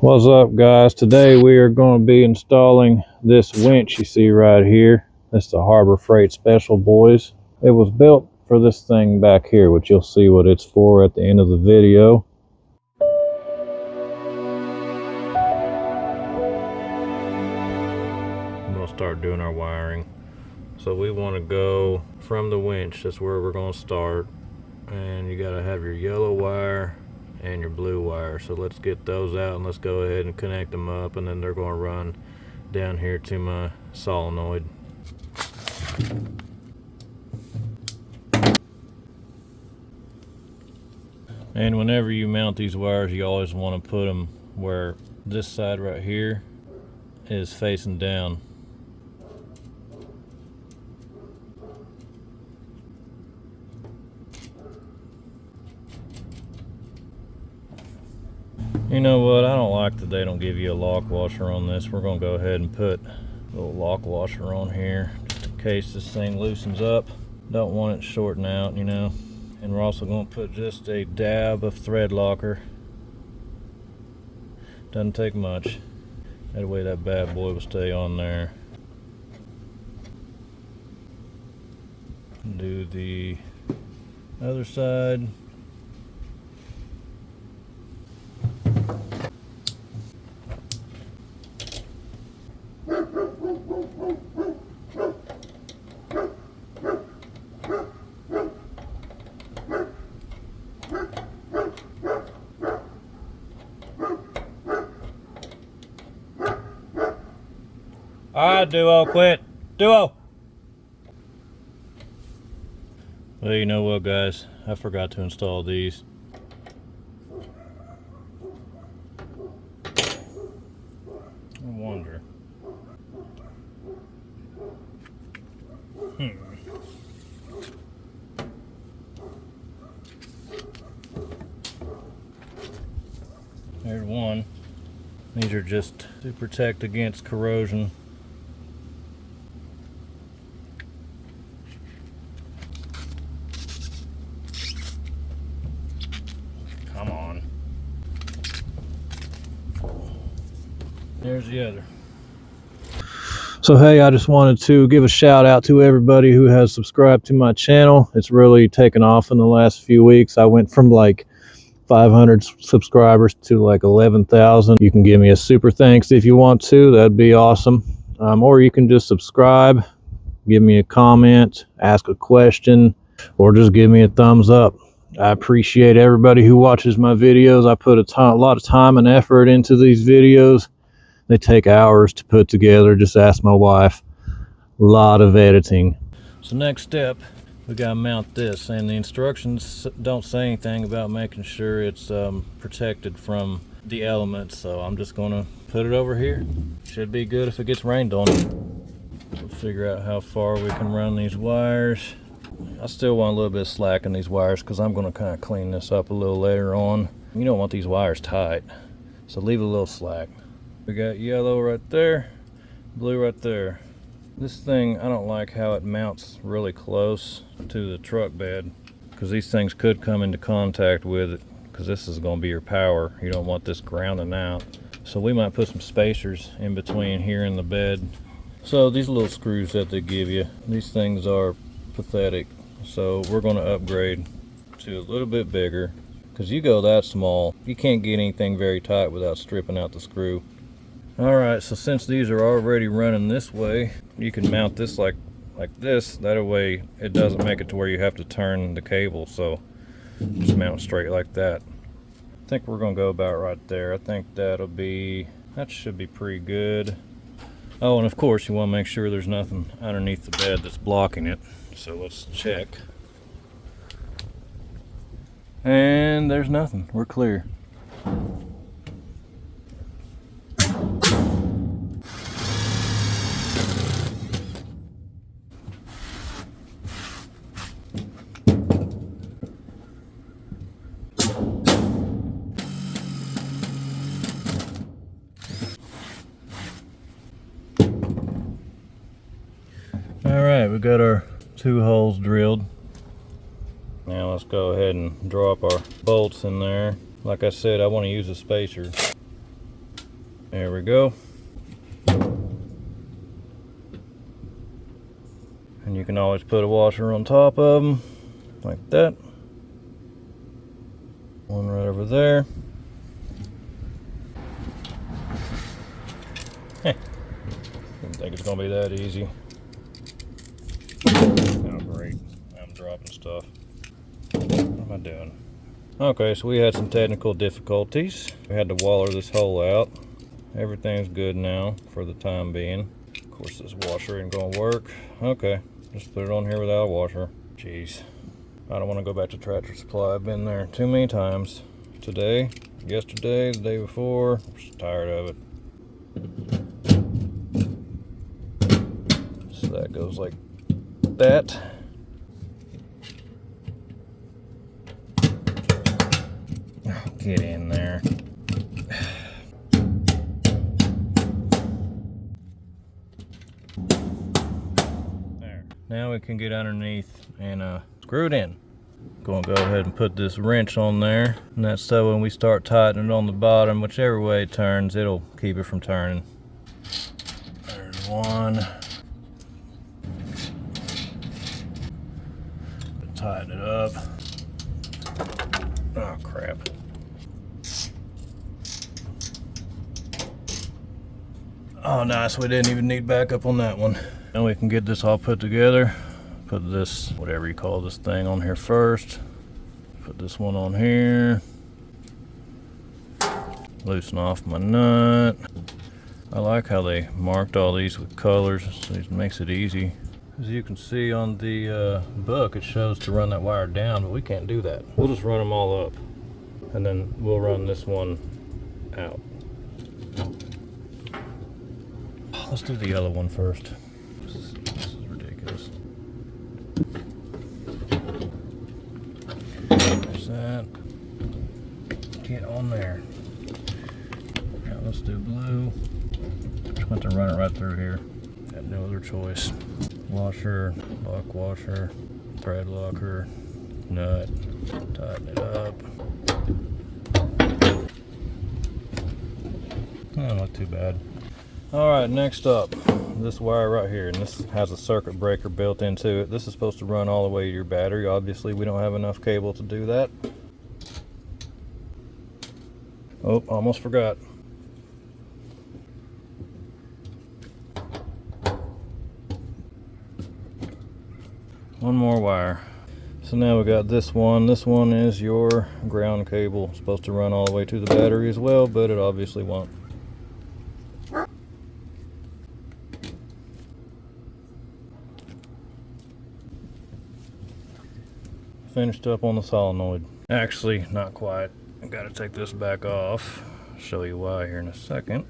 What's up, guys? Today we are going to be installing this winch you see right here. That's the Harbor Freight Special, boys. It was built for this thing back here, which you'll see what it's for at the end of the video. We'll start doing our wiring. So we want to go from the winch. That's where we're going to start. And you got to have your yellow wire and your blue wire. So let's get those out and let's go ahead and connect them up, and then they're going to run down here to my solenoid. And whenever you mount these wires, you always want to put them where this side right here is facing down. You know what, I don't like that they don't give you a lock washer on this. We're going to go ahead and put a little lock washer on here just in case this thing loosens up. Don't want it shorting out, you know. And we're also going to put just a dab of thread locker. Doesn't take much. That way that bad boy will stay on there. Do the other side. Alright, Duo, quit. Duo! Well, you know what, guys? I forgot to install these. I wonder. There's one. These are just to protect against corrosion. Come on. There's the other. So hey, I just wanted to give a shout out to everybody who has subscribed to my channel. It's really taken off in the last few weeks. I went from like 500 subscribers to like 11,000. You can give me a super thanks if you want to. That'd be awesome. Or you can just subscribe, give me a comment, ask a question, or just give me a thumbs up. I appreciate everybody who watches my videos. I put a lot of time and effort into these videos. They take hours to put together. Just ask my wife. A lot of editing. So next step, we gotta mount this, and the instructions don't say anything about making sure it's protected from the elements, so I'm just gonna put it over here. Should be good if it gets rained on. We'll figure out how far we can run these wires. I still want a little bit of slack in these wires because I'm gonna kind of clean this up a little later on. You don't want these wires tight, so leave a little slack. We got yellow right there, blue right there. This thing, I don't like how it mounts really close to the truck bed, because these things could come into contact with it, because this is going to be your power. You don't want this grounding out. So we might put some spacers in between here and the bed. So these little screws that they give you, these things are pathetic. So we're going to upgrade to a little bit bigger, because you go that small, you can't get anything very tight without stripping out the screw. Alright, so since these are already running this way, you can mount this like this. That way it doesn't make it to where you have to turn the cable, so just mount straight like that. I think we're going to go about right there. I think that should be pretty good. Oh, and of course you want to make sure there's nothing underneath the bed that's blocking it. So let's check. And there's nothing. We're clear. Alright, we got our 2 holes drilled. Now let's go ahead and drop our bolts in there. Like I said, I want to use a spacer. There we go. And you can always put a washer on top of them, like that. One right over there. Didn't think it's gonna be that easy. Oh great, I'm dropping stuff. What am I doing? Okay, so we had some technical difficulties. We had to waller this hole out. Everything's good now for the time being. Of course this washer ain't gonna work. Okay, just put it on here without a washer. Jeez, I don't want to go back to Tractor Supply. I've been there too many times. Today, yesterday, the day before. I'm just tired of it. So that goes like that. Get in there. There. Now we can get underneath and screw it in. Gonna go ahead and put this wrench on there, and that's so when we start tightening it on the bottom, whichever way it turns, it'll keep it from turning. There's one. Tighten it up. Oh crap. Oh nice, we didn't even need backup on that one. Now we can get this all put together. Put this, whatever you call this thing, on here first. Put this one on here. Loosen off my nut. I like how they marked all these with colors. It makes it easy. As you can see on the book, it shows to run that wire down, but we can't do that. We'll just run them all up, and then we'll run this one out. Let's do the yellow one first. This is ridiculous. There's that. Get on there. Now let's do blue. Just want to run it right through here. Got no other choice. Washer, lock washer, thread locker, nut, tighten it up. Oh, not too bad. Alright, next up, this wire right here, and this has a circuit breaker built into it. This is supposed to run all the way to your battery. Obviously, we don't have enough cable to do that. Oh, almost forgot. One more wire. So now we got this one. This one is your ground cable. It's supposed to run all the way to the battery as well, but it obviously won't. Finished up on the solenoid. Actually, not quite. I gotta take this back off. Show you why here in a second.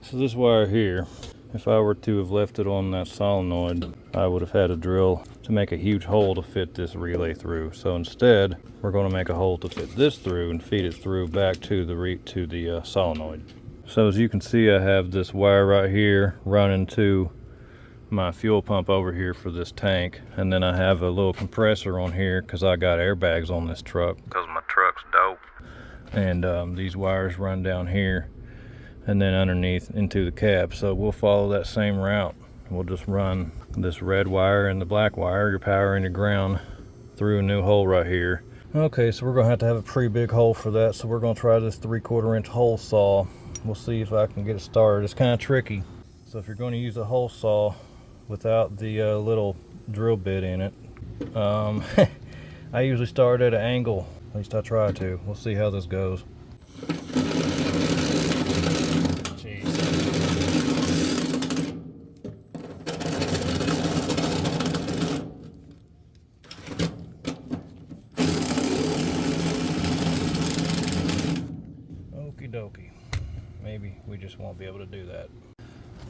So this wire here, if I were to have left it on that solenoid, I would have had to drill to make a huge hole to fit this relay through. So instead, we're going to make a hole to fit this through and feed it through back to the solenoid. So as you can see, I have this wire right here running to my fuel pump over here for this tank, and then I have a little compressor on here because I got airbags on this truck because my truck's dope. And these wires run down here and then underneath into the cab. So we'll follow that same route. We'll just run this red wire and the black wire, your power and your ground, through a new hole right here. Okay, so we're gonna have a pretty big hole for that. So we're gonna try this 3/4 inch hole saw. We'll see if I can get it started. It's kind of tricky. So if you're going to use a hole saw without the little drill bit in it, I usually start at an angle. At least I try to. We'll see how this goes. Jeez. Okie dokie. Maybe we just won't be able to do that.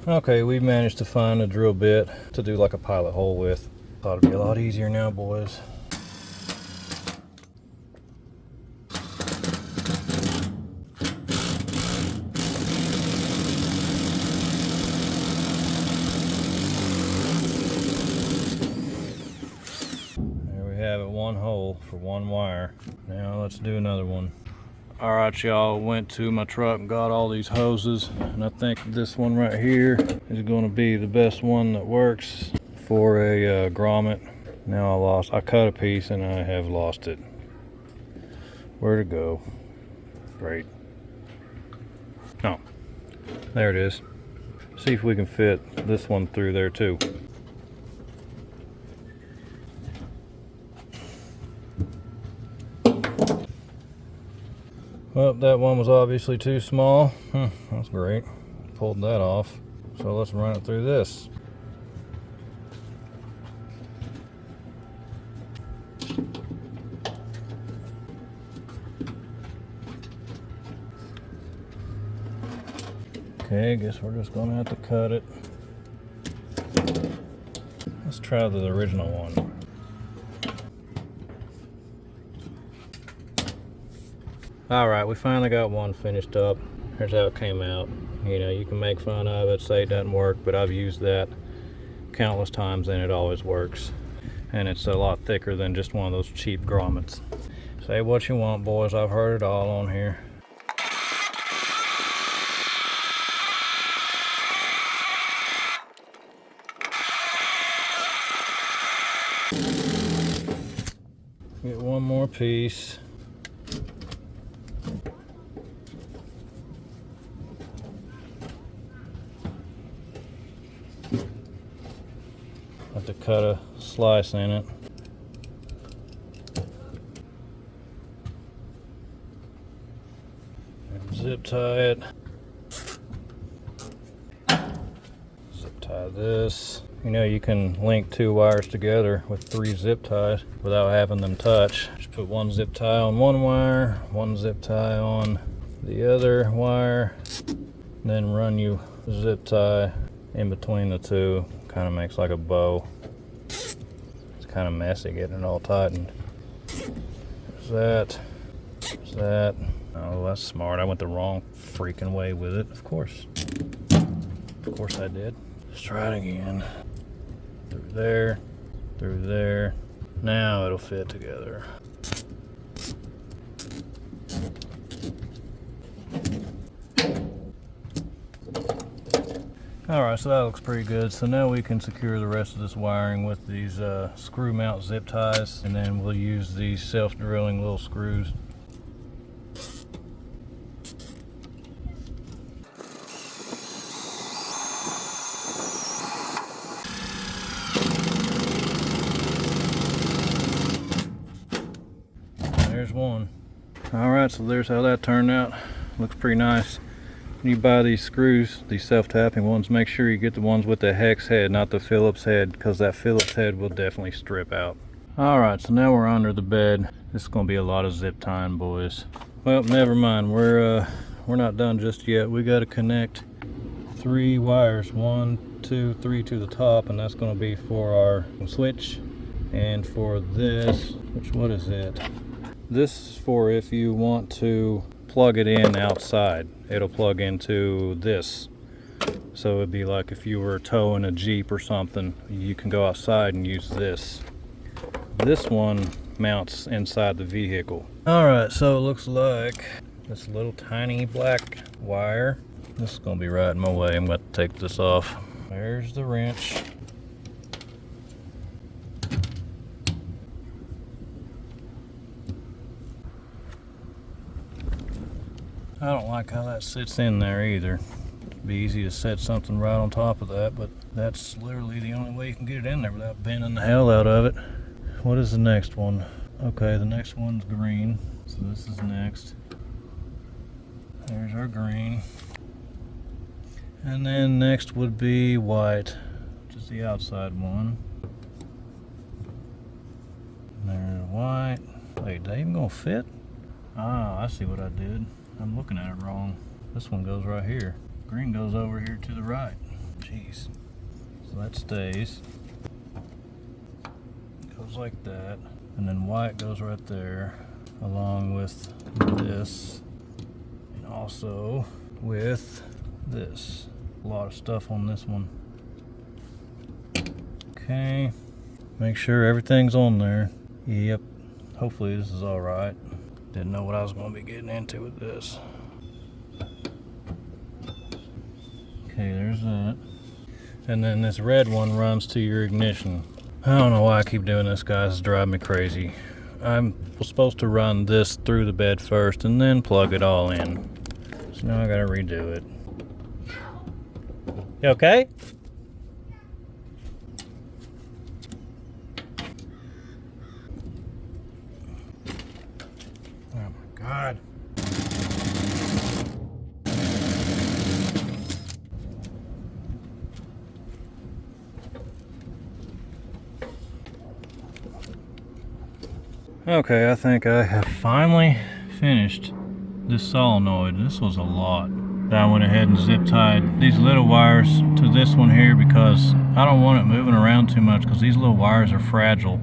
Okay, we managed to find a drill bit to do like a pilot hole with. Thought it'd be a lot easier now, boys. There we have it, one hole for one wire. Now let's do another one. All right, y'all, went to my truck and got all these hoses, and I think this one right here is going to be the best one that works for a grommet. Now I cut a piece and I have lost it. Where'd it go? Great. Oh, there it is. See if we can fit this one through there too. Well, that one was obviously too small. That's great. Pulled that off. So let's run it through this. Okay, I guess we're just gonna have to cut it. Let's try the original one. All right, we finally got one finished up. Here's how it came out. You know, you can make fun of it, say it doesn't work, but I've used that countless times and it always works. And it's a lot thicker than just one of those cheap grommets. Say what you want, boys. I've heard it all on here. Get one more piece. Have to cut a slice in it. And zip tie it. Zip tie this. You know, you can link two wires together with 3 zip ties without having them touch. Just put one zip tie on one wire, one zip tie on the other wire, then run you zip tie in between the two. Kind of makes like a bow. It's kind of messy getting it all tightened. There's that. There's that. Oh, that's smart. I went the wrong freaking way with it. Of course. Of course I did. Let's try it again. Through there. Through there. Now it'll fit together. Alright, so that looks pretty good. So now we can secure the rest of this wiring with these screw mount zip ties, and then we'll use these self-drilling little screws. There's one. Alright, so there's how that turned out. Looks pretty nice. When you buy these screws, these self-tapping ones, make sure you get the ones with the hex head, not the Phillips head, because that Phillips head will definitely strip out. Alright, so now we're under the bed. This is going to be a lot of zip tying, boys. Well, never mind. We're not done just yet. We got to connect 3 wires, 1, 2, 3 to the top, and that's going to be for our switch. And for this, what is it? This is for if you want to plug it in outside. It'll plug into this. So it'd be like if you were towing a Jeep or something, you can go outside and use this. This one mounts inside the vehicle. Alright, so it looks like this little tiny black wire. This is going to be right in my way. I'm going to take this off. There's the wrench. I don't like how that sits in there either. It'd be easy to set something right on top of that, but that's literally the only way you can get it in there without bending the hell out of it. What is the next one? Okay, the next one's green, so this is next. There's our green. And then next would be white, which is the outside one. There's white. Wait, they even gonna fit? Ah, I see what I did. I'm looking at it wrong. This one goes right here. Green goes over here to the right. Jeez. So that stays. Goes like that. And then white goes right there, along with this. And also with this. A lot of stuff on this one. Okay. Make sure everything's on there. Yep. Hopefully this is alright. Didn't know what I was going to be getting into with this. Okay, there's that. And then this red one runs to your ignition. I don't know why I keep doing this, guys. It's driving me crazy. I was supposed to run this through the bed first and then plug it all in. So now I gotta redo it. You okay? Oh my God. Okay, I think I have finally finished this solenoid. This was a lot. I went ahead and zip tied these little wires to this one here because I don't want it moving around too much because these little wires are fragile.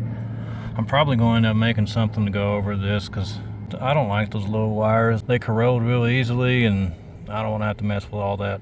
I'm probably going to end up making something to go over this because I don't like those little wires. They corrode real easily and I don't want to have to mess with all that.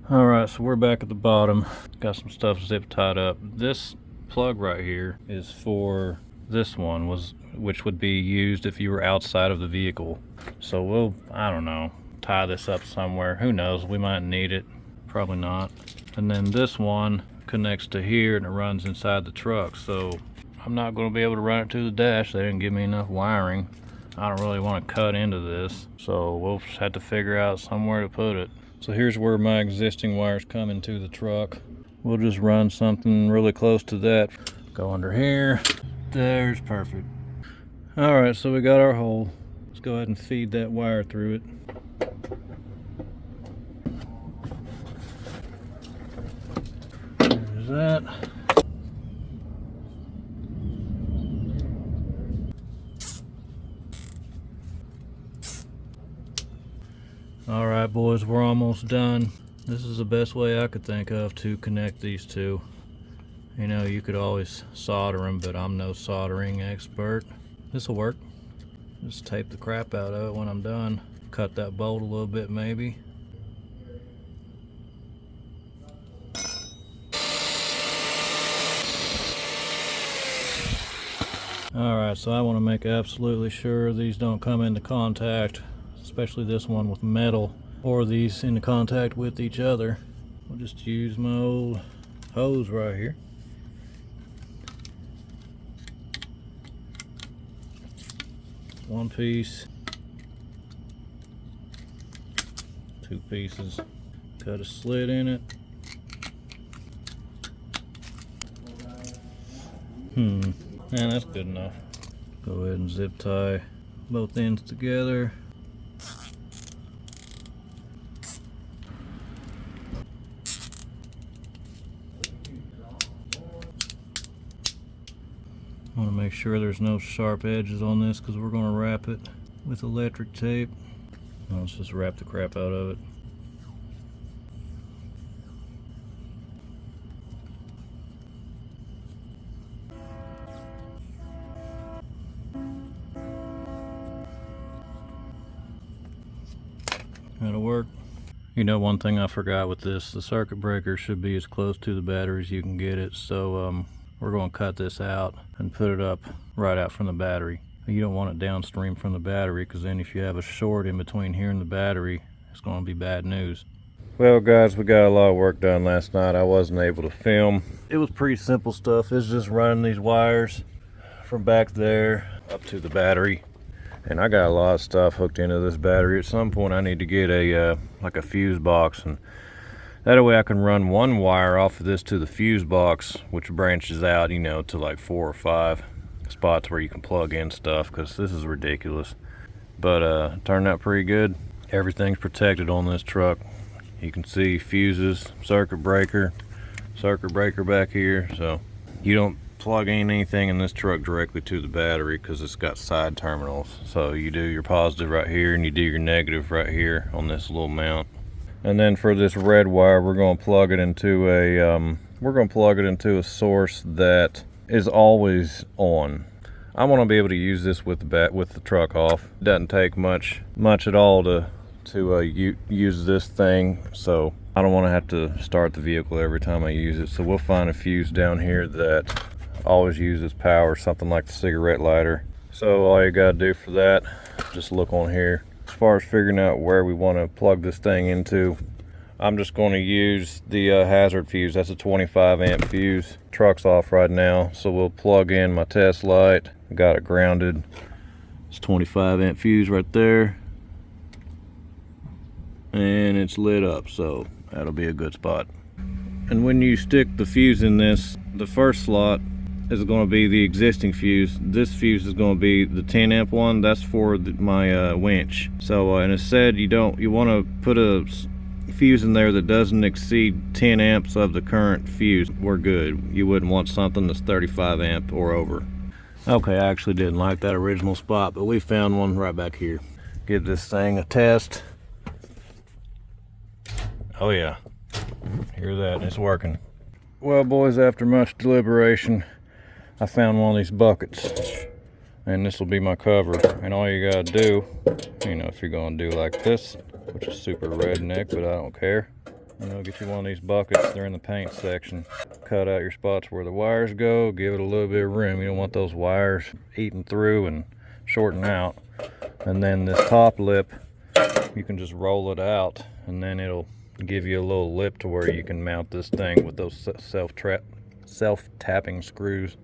Alright, so we're back at the bottom. Got some stuff zip tied up. This plug right here is for this one, which would be used if you were outside of the vehicle. So we'll, I don't know, tie this up somewhere. Who knows, we might need it. Probably not. And then this one connects to here and it runs inside the truck. So I'm not going to be able to run it to the dash. They didn't give me enough wiring. I don't really want to cut into this. So we'll just have to figure out somewhere to put it. So here's where my existing wires come into the truck. We'll just run something really close to that. Go under here. There's perfect. Alright, so we got our hole. Let's go ahead and feed that wire through it. There's that. Alright boys, we're almost done. This is the best way I could think of to connect these two. You know, you could always solder them, but I'm no soldering expert. This will work. Just tape the crap out of it when I'm done. Cut that bolt a little bit maybe. Alright, so I want to make absolutely sure these don't come into contact, especially this one with metal, or these into contact with each other. I'll just use my old hose right here. One piece, two pieces, cut a slit in it. And that's good enough. Go ahead and zip tie both ends together. I want to make sure there's no sharp edges on this because we're going to wrap it with electric tape. Let's just wrap the crap out of it. That'll work. You know, one thing I forgot with this, the circuit breaker should be as close to the battery as you can get it. So we're going to cut this out and put it up right out from the battery. You don't want it downstream from the battery because then if you have a short in between here and the battery, it's going to be bad news. Well guys, we got a lot of work done last night. I wasn't able to film. It was pretty simple stuff. It's just running these wires from back there up to the battery. And I got a lot of stuff hooked into this battery. At some point I need to get a like a fuse box, and that way I can run one wire off of this to the fuse box, which branches out, you know, to like 4 or 5 spots where you can plug in stuff, because this is ridiculous. But turned out pretty good. Everything's protected on this truck. You can see fuses, circuit breaker back here. So you don't plug in anything in this truck directly to the battery because it's got side terminals. So you do your positive right here and you do your negative right here on this little mount. And then for this red wire, we're going to plug it into a source that is always on. I want to be able to use this with the truck off. It doesn't take much at all to use this thing, so I don't want to have to start the vehicle every time I use it. So we'll find a fuse down here that always uses power, something like the cigarette lighter. So all you gotta do for that just look on here. As far as figuring out where we want to plug this thing into, I'm just going to use the hazard fuse. That's a 25 amp fuse. Truck's off right now, so we'll plug in my test light. Got it grounded. It's 25 amp fuse right there, and it's lit up, so that'll be a good spot. And when you stick the fuse in this, the first slot is going to be the existing fuse. This fuse is going to be the 10 amp one. That's for my winch. So and it said you want to put a fuse in there that doesn't exceed 10 amps of the current fuse. We're good. You wouldn't want something that's 35 amp or over. Okay, I actually didn't like that original spot, but we found one right back here. Give this thing a test. Oh yeah, hear that? It's working. Well, boys, after much deliberation, I found one of these buckets, and this will be my cover. And all you gotta do, you know, if you're gonna do like this, which is super redneck, but I don't care, you know, get you one of these buckets. They're in the paint section. Cut out your spots where the wires go, give it a little bit of room. You don't want those wires eating through and shorting out. And then this top lip, you can just roll it out, and then it'll give you a little lip to where you can mount this thing with those self-tapping screws.